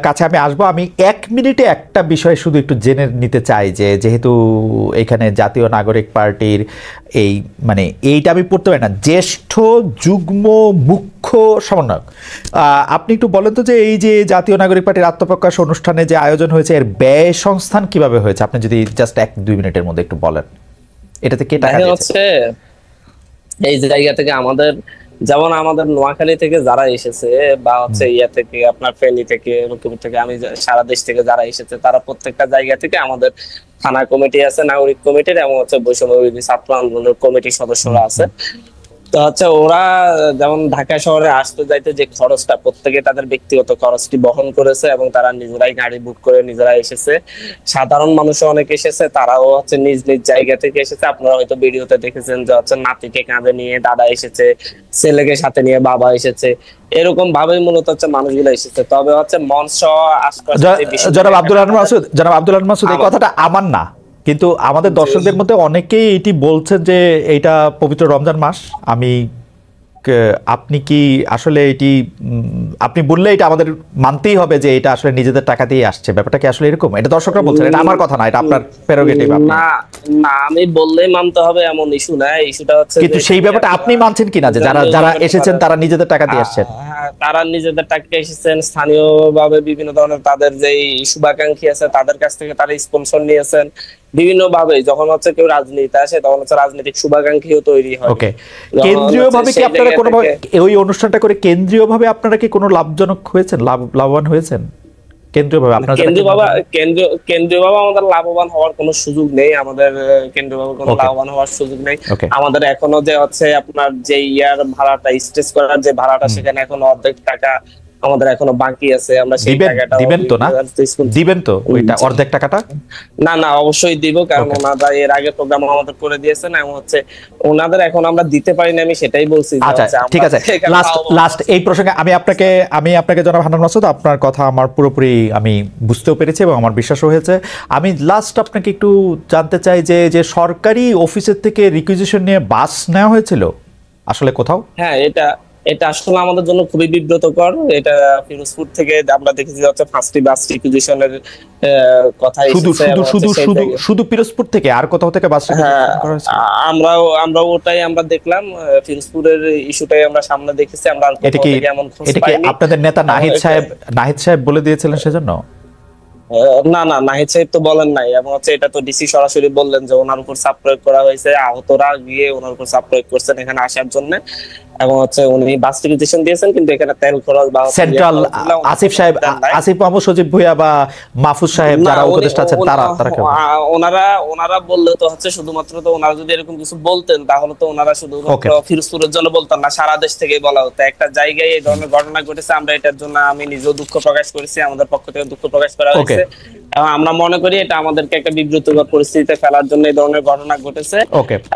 কাছে আমি আসবো। আমি 1 মিনিটে একটা বিষয় শুধু একটু জেনে নিতে চাই, যে যেহেতু এখানে জাতীয় নাগরিক পার্টির এই মানে এইটা আমি পড়তে পারি না, জ্যেষ্ঠ যুগ্ম মুখ্য সমন্বয়ক, আপনি একটু বলেন তো যে এই যে জাতীয় নাগরিক পার্টির আত্মপ্রকাশ অনুষ্ঠানে যে আয়োজন হয়েছে এর ব্যয় সংস্থান কিভাবে হয়েছে, আপনি যদি জাস্ট 1-2 মিনিটের মধ্যে একটু বলেন, এটাতে কে টাকা দিয়েছে? এই জায়গা থেকে আমাদের, যেমন আমাদের নোয়াখালী থেকে যারা এসেছে বা হচ্ছে ইয়া থেকে আপনার ফেনী থেকে লক্ষ্মীপুর থেকে, আমি সারা দেশ থেকে যারা এসেছে তারা প্রত্যেকটা জায়গা থেকে আমাদের থানা কমিটি আছে, নাগরিক কমিটির, এবং হচ্ছে বৈষম্য বিরোধী ছাত্র আন্দোলনের কমিটির সদস্যরা আছে। তো হচ্ছে ওরা যেমন ঢাকা শহরে আসতে যাইতে যে খরচটা, প্রত্যেকে তাদের ব্যক্তিগত খরচটি বহন করেছে এবং তারা নিজেরাই গাড়ি বুক করে নিজেরাই এসেছে। সাধারণ মানুষও অনেক এসেছে, তারাও হচ্ছে নিজ নিজ জায়গা থেকে এসেছে। আপনারা হয়তো ভিডিওতে দেখেছেন যে হচ্ছে নাতিকে কাঁধে নিয়ে দাদা এসেছে, ছেলেকে সাথে নিয়ে বাবা এসেছে, এরকম ভাবেই মূলত হচ্ছে মানুষগুলো এসেছে। তবে হচ্ছে মঞ্চ আশপাশে জনাব আব্দুল আহমদ মাসুদ, এই কথাটা আমার না, কিন্তু আমাদের দর্শকদের মধ্যে অনেকেই এটি বলছেন যে এইটা পবিত্র রমজান মাস। আপনি কি আসলে এটি আপনি বললে এটা আমাদের মানতেই হবে যে এটা আসলে নিজেদের টাকা দিয়ে আসছে, ব্যাপারটা কি আসলে এরকম? এটা দর্শকরা বলছেন, এটা আমার কথা না, এটা আপনার প্রেরোগেটিভ। না না, আমি বললেই মানতে হবে এমন ইস্যু না। ইস্যুটা হচ্ছে কিন্তু সেই ব্যাপারটা আপনি মানছেন কিনা যে যারা যারা এসেছেন তারা নিজেদের টাকা দিয়ে আসছেন? তারা নিজেদের টাকা এসেছেন, স্থানীয়ভাবে বিভিন্ন ধরনের তাদের যে শুভাকাঙ্ক্ষী আছে তাদের কাছ থেকে তারা স্পন্সর নিয়েছেন বিভিন্ন ভাবে। যখন হচ্ছে কেউ রাজনীতি আসে তখন হচ্ছে রাজনৈতিক শুভাকাঙ্ক্ষীও তৈরি হয়। ওকে, কেন্দ্রীয়ভাবে কি আপনারা কোনো ওই অনুষ্ঠানটা করে কেন্দ্রীয়ভাবে আপনারা কি কোনো লাভজনক হয়েছেন, লাভবান হয়েছেন কেন্দ্রীয়ভাবে? আপনারা কেন্দ্রীয়ভাবে আমাদের লাভবান হওয়ার কোনো সুযোগ নেই, আমাদের কেন্দ্রীয়ভাবে কোনো লাভবান হওয়ার সুযোগ নেই। আমাদের এখনো যে হচ্ছে আপনার যে ইয়ার ভাড়াটা, স্টেজ করার যে ভাড়াটা, সেখানে এখনো অর্ধেক টাকা আমাদের এখনো বাকি আছে। আমরা সেই টাকাটা দিবেন তো না? দিবেন তো ওইটা অর্ধেক টাকাটা? না না, অবশ্যই দিব, কারণ ওনারা এর আগে প্রোগ্রাম আমাদের করে দিয়েছেন এবং হচ্ছে ওনাদের এখন আমরা দিতে পারি না, আমি সেটাই বলছি। আচ্ছা ঠিক আছে, লাস্ট এই প্রসঙ্গে আমি আপনাকে জনাব হান্নান মাসুদ, আপনার কথা আমার পুরোপুরি আমি বুঝতেও পেরেছি এবং আমার বিশ্বাসও হয়েছে। আমি লাস্ট আপনাকে একটু জানতে চাই যে যে সরকারি অফিসের থেকে রিকুইজিশন নিয়ে বাস নেওয়া হয়েছিল আসলে কোথাও? হ্যাঁ, এটা আসলে আমাদের জন্য খুবই বিব্রতকর। এটা ফিরোজপুর থেকে আমরা দেখেছি হচ্ছে 5টি বাস রিকুইজিশনের কথা এসেছে। শুধু ফিরোজপুর থেকে আর কোথাও থেকে বাস রিকুইজিশন করা হয়েছে? আমরা ওটাই আমরা দেখলাম, ফিরোজপুরের ইস্যুটাই আমরা সামনে দেখেছি। আমরা আর কোথাও থেকে এমন খোঁজ পাইনি। এটা কি আপনাদের নেতা নাহিদ সাহেব বলে দিয়েছিলেন সেজন্য? না না, নাহিদ সাহেব তো বলেন নাই, এবং হচ্ছে এটা তো ডিসি সরাসরি বললেন যে ওনার উপর চাপ প্রয়োগ করা হয়েছে, আহতরা গিয়ে ওনার উপর চাপ প্রয়োগ করছেন এখানে আসার জন্য, এবং হচ্ছে উনি বাস রিকুইজিশন দিয়েছেন, কিন্তু এখানে তেল খরচ বা সেন্ট্রাল আসিফ মাহমুদ, সজীব ভুইয়া বা মাহফুজ সাহেব যারা উপদেষ্টা আছেন তারা ওনারা বললে তো হচ্ছে শুধুমাত্র, তো ওনারা যদি এরকম কিছু বলতেন তাহলে তো ওনারা শুধুমাত্র ফিরোজপুরের জন্য বলতেন না, সারা দেশ থেকে বলা হতো। একটা জায়গায় এই ধরনের ঘটনা ঘটেছে, আমরা এটার জন্য আমি নিজেও দুঃখ প্রকাশ করেছি, আমাদের পক্ষ থেকে দুঃখ প্রকাশ করা হয়েছে, এবং আমরা মনে করি এটা আমাদেরকে একটা বিব্রতকর পরিস্থিতিতে ফেলার জন্য এই ধরনের ঘটনা ঘটেছে।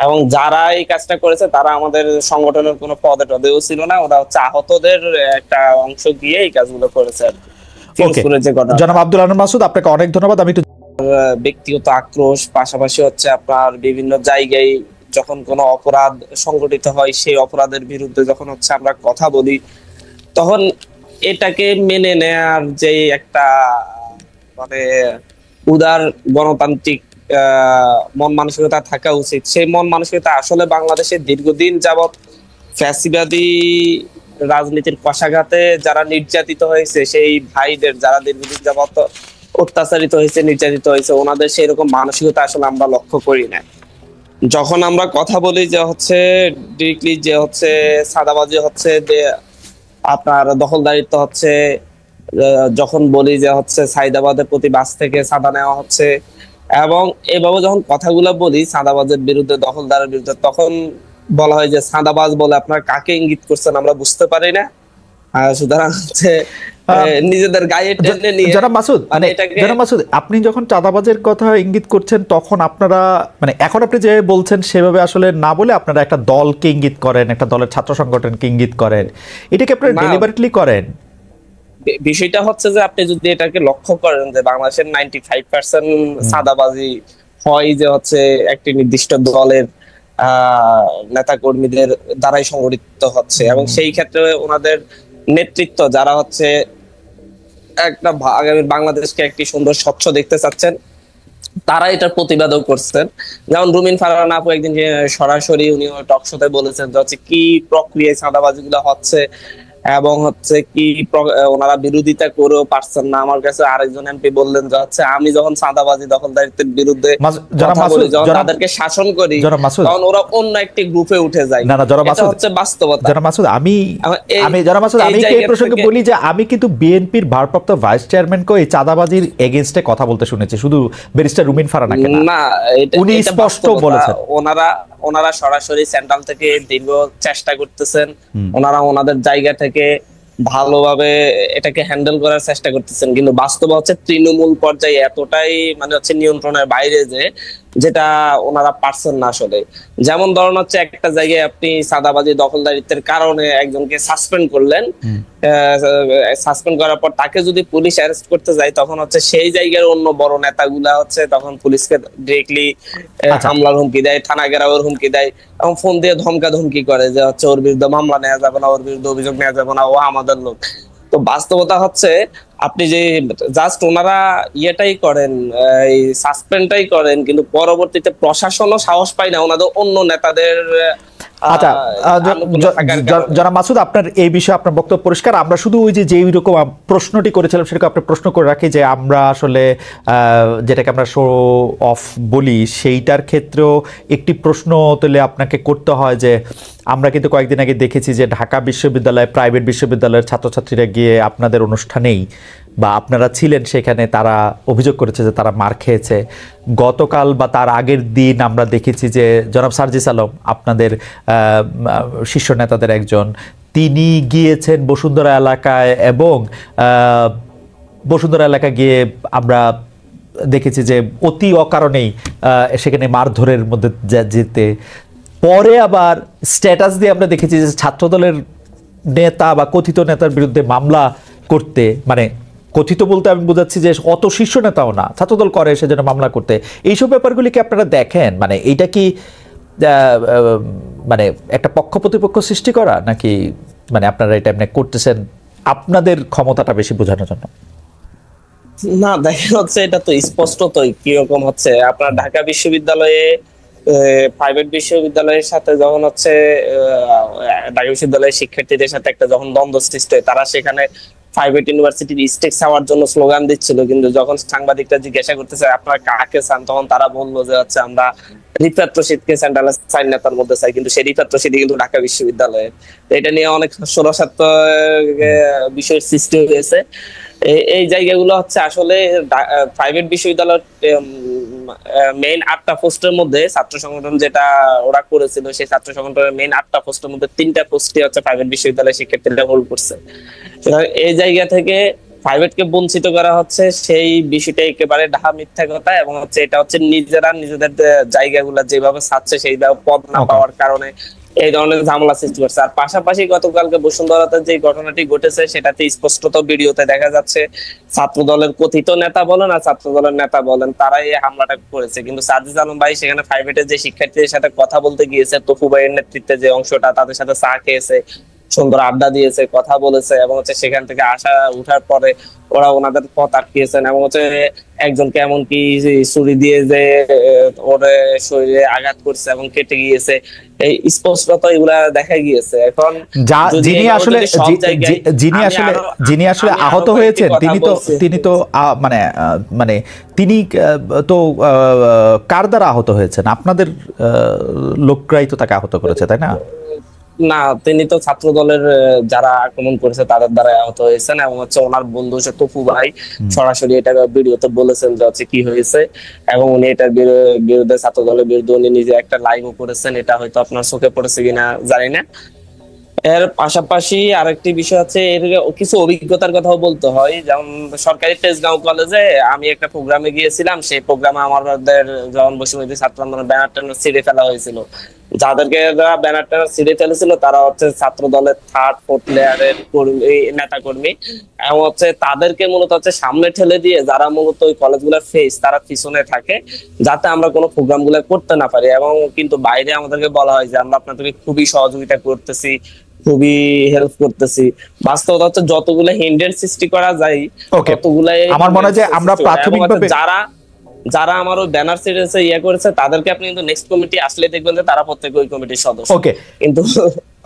এবং যারা এই কাজটা করেছে তারা আমাদের সংগঠনের কোনো পদে টদেও ছিল না, ওরা হচ্ছে আহতদের একটা অংশ দিয়ে এই কাজগুলো করেছে। জনাব আব্দুল আহমদ মাসুদ, আপনাকে অনেক ধন্যবাদ। আমি ব্যক্তিগত আক্রোশ, পাশাপাশি হচ্ছে আপনার বিভিন্ন জায়গায় যখন কোনো অপরাধ সংঘটিত হয় সেই অপরাধের বিরুদ্ধে যখন হচ্ছে আমরা কথা বলি, তখন এটাকে মেনে নেয়ার যে একটা মানে উদার গণতান্ত্রিক মন মানসিকতা থাকা উচিত, সেই মন মানসিকতা আসলে বাংলাদেশে দীর্ঘদিন যাবৎ ফ্যাসিবাদী রাজনীতির কষাঘাতে যারা নির্যাতিত হয়েছে, সেই ভাইদের যারা দীর্ঘদিন যাবৎ অত্যাচারিত হয়েছে, নির্যাতিত হয়েছে, ওনাদের সেই রকম মানসিকতা আসলে আমরা লক্ষ্য করি না। যখন আমরা কথা বলি যে হচ্ছে ডিরেক্টলি যে হচ্ছে সাদাবাজি হচ্ছে, যে আপনার দখলদারিত্ব হচ্ছে, যখন বলি যে হচ্ছে সাইদাবাদের প্রতি বাস থেকে সাদা নেওয়া হচ্ছে, এবং এভাবে যখন কথাগুলো বলি সাদাবাজের বিরুদ্ধে, দখলদারের বিরুদ্ধে, তখন বলা হয় যে সাদাবাজ বলে আপনার কাকে ইঙ্গিত করছেন আমরা বুঝতে পারি না। সুতরাং হচ্ছে নিজেদের গায়ে টেনে নিয়ে জনাব মাসুদ, আপনি যখন চাঁদাবাজের কথা ইঙ্গিত করছেন তখন আপনারা মানে এখন আপনি যে বলছেন সেভাবে আসলে না বলে আপনারা একটা দলকে ইঙ্গিত করেন, একটা দলের ছাত্র সংগঠনকে ইঙ্গিত করেন, এটাকে আপনারা ডেলিবারেটলি করেন? বিষয়টা হচ্ছে যে আপনি যদি এটাকে লক্ষ্য করেন যে বাংলাদেশের 95% সাদাবাজি হয় যে হচ্ছে একটি নির্দিষ্ট দলের নেতা কর্মীদের দ্বারাই সংগঠিত হচ্ছে, এবং সেই ক্ষেত্রে ওনাদের নেতৃত্ব যারা হচ্ছে একটা আগামী বাংলাদেশকে একটি সুন্দর স্বচ্ছ দেখতে চাচ্ছেন, তারা এটার প্রতিবাদও করছেন। যেমন রুমিন ফারহান আপু একদিন যে সরাসরি উনি টক শোতে বলেছেন যে হচ্ছে কি প্রক্রিয়ায় চাঁদাবাজি গুলো হচ্ছে এবং হচ্ছে কি ওনারা বিরোধিতা করেও পারছেন না। আমার কাছে আরেকজন এমপি বললেন যে হচ্ছে আমি যখন চাঁদাবাজি দখলদারিত্বের বিরুদ্ধে কথা বলি, যখন তাদেরকে শাসন করি, তখন ওরা অন্য একটি গ্রুপে উঠে যায়। এটা হচ্ছে বাস্তবতা। জনাব মাসুদ, আমি এই প্রসঙ্গে বলি যে আমি কিন্তু বিএনপির ভারপ্রাপ্ত ভাইস চেয়ারম্যানকে এই চাঁদাবাজির এগেইনস্টে কথা বলতে শুনেছি, শুধু ব্যারিস্টার রুমিন ফারহানাকে না। উনি স্পষ্ট বলেছেন, ওনারা সরাসরি সেন্ট্রাল থেকে দীর্ঘ চেষ্টা করতেছেন, ওনারা ওনাদের জায়গা থেকে ভালোভাবে এটাকে হ্যান্ডেল করার চেষ্টা করতেছেন, কিন্তু বাস্তব হচ্ছে তৃণমূল পর্যায়ে এতটাই মানে হচ্ছে নিয়ন্ত্রণের বাইরে যে যেটা ওনারা পারছেন না আসলে। যেমন ধরুন হচ্ছে একটা জায়গায় আপনি চাঁদাবাজি দখলদারিত্বের কারণে একজনকে সাসপেন্ড করলেন, সাসপেন্ড করার পর তাকে যদি পুলিশ অ্যারেস্ট করতে যায়, তখন হচ্ছে সেই জায়গার অন্য বড় নেতাগুলা হচ্ছে তখন পুলিশকে ডিরেক্টলি হামলার হুমকি দেয়, থানা ঘেরাওয়ের হুমকি দেয় এবং ফোন দিয়ে ধমকা ধমকি করে যে হচ্ছে ওর বিরুদ্ধে মামলা নেওয়া যাবে না, ওর বিরুদ্ধে অভিযোগ নেওয়া যাবে না, ও আমাদের লোক। তো বাস্তবতা হচ্ছে আপনি যে জাস্ট ওনারা ইয়েটাই করেন, এই সাসপেন্ডটাই করেন, কিন্তু পরবর্তীতে প্রশাসনও সাহস পায় না ওনাদের অন্য নেতাদের। আচ্ছা জনাব মাসুদ, আপনার এই বিষয়ে আপনার বক্তব্য পরিষ্কার। আমরা শুধু ওই যে রকম প্রশ্নটি করেছিলাম সেটাকে আপনি প্রশ্ন করে রাখি যে আমরা আসলে যেটাকে আমরা শো অফ বলি, সেইটার ক্ষেত্রেও একটি প্রশ্ন তুলে আপনাকে করতে হয় যে আমরা কিন্তু কয়েকদিন আগে দেখেছি যে ঢাকা বিশ্ববিদ্যালয়, প্রাইভেট বিশ্ববিদ্যালয়ের ছাত্রছাত্রীরা গিয়ে আপনাদের অনুষ্ঠানেই বা আপনারা ছিলেন সেখানে, তারা অভিযোগ করেছে যে তারা মার খেয়েছে। গতকাল বা তার আগের দিন আমরা দেখেছি যে জনাব সার্জিস আলম, আপনাদের শীর্ষ নেতাদের একজন, তিনি গিয়েছেন বসুন্ধরা এলাকায় এবং বসুন্ধরা এলাকায় গিয়ে আমরা দেখেছি যে অতি অকারণেই সেখানে মারধরের মধ্যে যেতে, পরে আবার স্ট্যাটাস দিয়ে আমরা দেখেছি যে ছাত্রদলের নেতা বা কথিত নেতার বিরুদ্ধে মামলা করতে, মানে কথিত বলতে আমি বোঝাচ্ছি যে অত শীর্ষ নেতাও না, ছাত্রদল করে সেজন্য মামলা করতে। এইসব ব্যাপারগুলি কি আপনারা দেখেন? মানে এইটা কি মানে একটা পক্ষ প্রতিপক্ষ সৃষ্টি করা, নাকি মানে আপনারা এটা এমনি করতেছেন আপনাদের ক্ষমতাটা বেশি বোঝানোর জন্য? না দেখেন হচ্ছে এটা তো স্পষ্টতই কিরকম হচ্ছে আপনার ঢাকা বিশ্ববিদ্যালয়ে প্রাইভেট বিশ্ববিদ্যালয়ের সাথে যখন হচ্ছে ঢাকা বিশ্ববিদ্যালয়ের শিক্ষার্থীদের সাথে একটা যখন দ্বন্দ্ব সৃষ্টি হয়, তারা সেখানে প্রাইভেট ইউনিভার্সিটির স্টেক্স হওয়ার জন্য স্লোগান দিচ্ছিল, কিন্তু যখন সাংবাদিকরা জিজ্ঞাসা করতেছে আপনারা কাকে চান, তখন তারা বললো যে হচ্ছে আমরা রিফাত রশিদকে সেন্ট্রাল সাইন নেতার মধ্যে চাই, কিন্তু সেই রিফাত রশিদ কিন্তু ঢাকা বিশ্ববিদ্যালয়ে। এটা নিয়ে অনেক ষড়যন্ত্র বিষয়ের সৃষ্টি হয়েছে। এই জায়গাগুলো হচ্ছে আসলে প্রাইভেট বিশ্ববিদ্যালয়ের মেইন 8টা পোস্টের মধ্যে ছাত্র সংগঠন যেটা ওরা করেছিল, সেই ছাত্র সংগঠনের মেইন 8টা পোস্টের মধ্যে 3টা পোস্টই হচ্ছে প্রাইভেট বিশ্ববিদ্যালয়ের শিক্ষার্থীরা হোল্ড করছে। এই জায়গা থেকে প্রাইভেটকে বঞ্চিত করা হচ্ছে, সেই বিষয়টা একেবারে ঢাহা মিথ্যা কথা। এবং হচ্ছে এটা হচ্ছে নিজেরা নিজেদের জায়গাগুলো যেভাবে ছাড়ছে সেইভাবে পদ না পাওয়ার কারণে এই ধরনের ঝামেলা সৃষ্টি করছে। আর পাশাপাশি গতকালকে বসুন্ধরাতে যে ঘটনাটি ঘটেছে সেটাতে স্পষ্টত ভিডিওতে দেখা যাচ্ছে ছাত্র দলের কথিত নেতা বলেন আর ছাত্র দলের নেতা বলেন তারাই এই হামলাটা করেছে। কিন্তু সার্জিস আলম ভাই সেখানে প্রাইভেটের যে শিক্ষার্থীদের সাথে কথা বলতে গিয়েছে, তফু ভাইয়ের নেতৃত্বে যে অংশটা, তাদের সাথে চা খেয়েছে, সুন্দর আড্ডা দিয়েছে, কথা বলেছে এবং হচ্ছে সেখান থেকে আসা উঠার পরে ওরা ওনাদের পথ আটকিয়েছেন এবং হচ্ছে একজনকে এমনকি ছুরি দিয়ে যে ওর শরীরে আঘাত করছে এবং কেটে গিয়েছে। এই স্পষ্টত এগুলা দেখা গিয়েছে। এখন যিনি আসলে আহত হয়েছেন তিনি তো মানে তিনি তো কার দ্বারা আহত হয়েছেন? আপনাদের লোকরাই তো তাকে আহত করেছে, তাই না? না, তিনি তো ছাত্র দলের যারা আক্রমণ করেছে তাদের দ্বারা আহত হয়েছেন এবং হচ্ছে ওনার বন্ধু হচ্ছে তফু ভাই সরাসরি এটা ভিডিওতে বলেছেন যে হচ্ছে কি হয়েছে এবং উনি এটার বিরুদ্ধে ছাত্র দলের বিরুদ্ধে উনি নিজে একটা লাইভও করেছেন। এটা হয়তো আপনার চোখে পড়েছে কিনা জানি না। এর পাশাপাশি আরেকটি বিষয় আছে, এর কিছু অভিজ্ঞতার কথাও বলতে হয়। যেমন সরকারি তেজগাঁও কলেজে আমি একটা প্রোগ্রামে গিয়েছিলাম, সেই প্রোগ্রামে আমাদের যখন বৈষম্য ছাত্র আন্দোলন ব্যানার টানার ছিঁড়ে ফেলা হয়েছিল। যাদেরকে ব্যানার টানার ছিঁড়ে ফেলেছিল তারা হচ্ছে ছাত্র দলের 3rd 4th লেয়ারের নেতা কর্মী এবং হচ্ছে তাদেরকে মূলত হচ্ছে সামনে ঠেলে দিয়ে যারা মূলত ওই কলেজগুলোর ফেস তারা পিছনে থাকে, যাতে আমরা কোনো প্রোগ্রাম গুলো করতে না পারি। এবং কিন্তু বাইরে আমাদেরকে বলা হয় যে আমরা আপনাদেরকে খুবই সহযোগিতা করতেছি, খুবই হেল্প করতেছি। বাস্তবতা হচ্ছে যতগুলো হিন্ডেন্স সৃষ্টি করা যায় ওকে, ততগুলাই আমার মনে হয় যে hindrance আমরা সৃষ্টি করে। এবং হচ্ছে প্রাথমিকভাবে যারা যারা আমার ওই ব্যানার সিরিজে করেছে তাদেরকে আপনি কিন্তু নেক্সট কমিটি আসলে দেখবেন যে তারা প্রত্যেক ওই কমিটির সদস্য। ওকে কিন্তু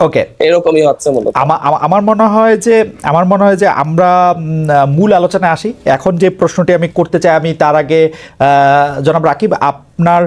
ওকে এরকমই হচ্ছে মূলত। আমার মনে হয় যে আমরা মূল আলোচনায় আসি। এখন যে প্রশ্নটি আমি করতে চাই, আমি তার আগে জনাব রাকিব, আপনার